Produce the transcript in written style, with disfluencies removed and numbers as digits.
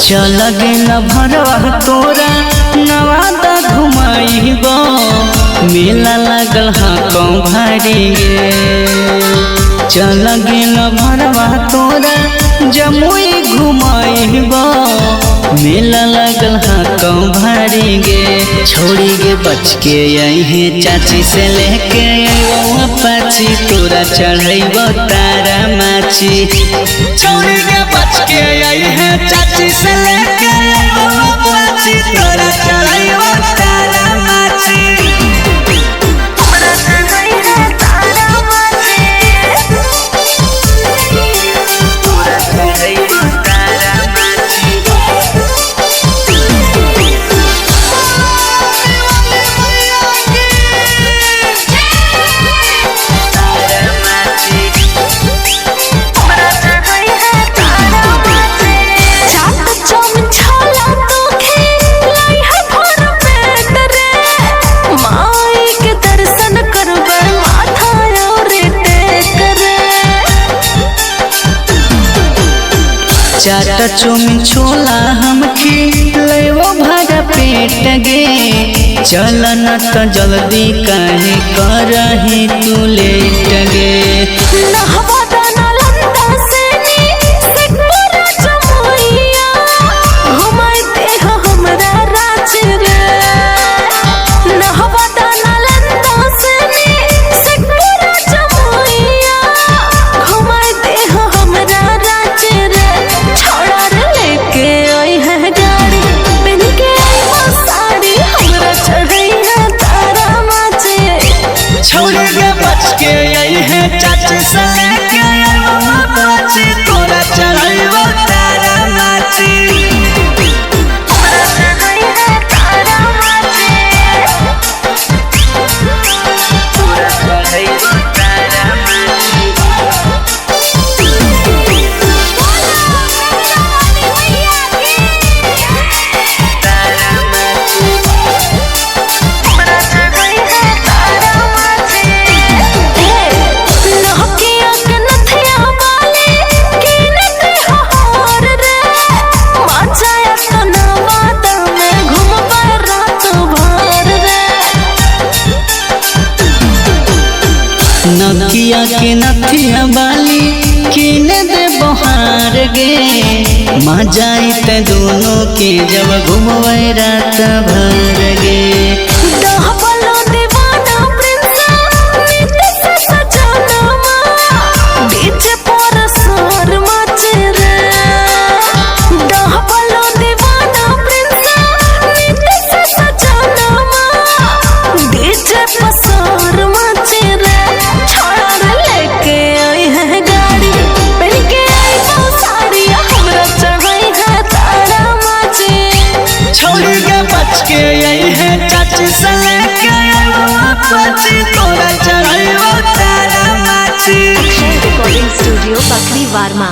चल गेल भरवा तोरा नवादा घुमाइबो मेला लागल हाँ कौन भारी गे। चल गेल भरवा तोरा जमुई घुमाइबो मेला लागल हाँ कौन भारी गे। छोड़ी गे बच के आई है चाची से लेके अपाची तोरा चढ़ैबो तारा माची। छोड़ी गे बच के आई है चाची से लेके अपाची तोरा चढ़ैबो तारा माची। चाट चौमिन छोला हम खिलैबो भरा पेट गे। चल न त जल्दी काहे करही तू लेट गे। चाची से लेके अपाची तोरा चढ़ैबो तारा माची। नकिया के नथिया बाली किन दे बहार गे। मजा आते दोनों के जब घूमवे रात भर गे। चाची से लेके अपाची तोरा चढ़ैबो तारा माची। रिकॉर्डिंग स्टूडियो बकरी वार्मा।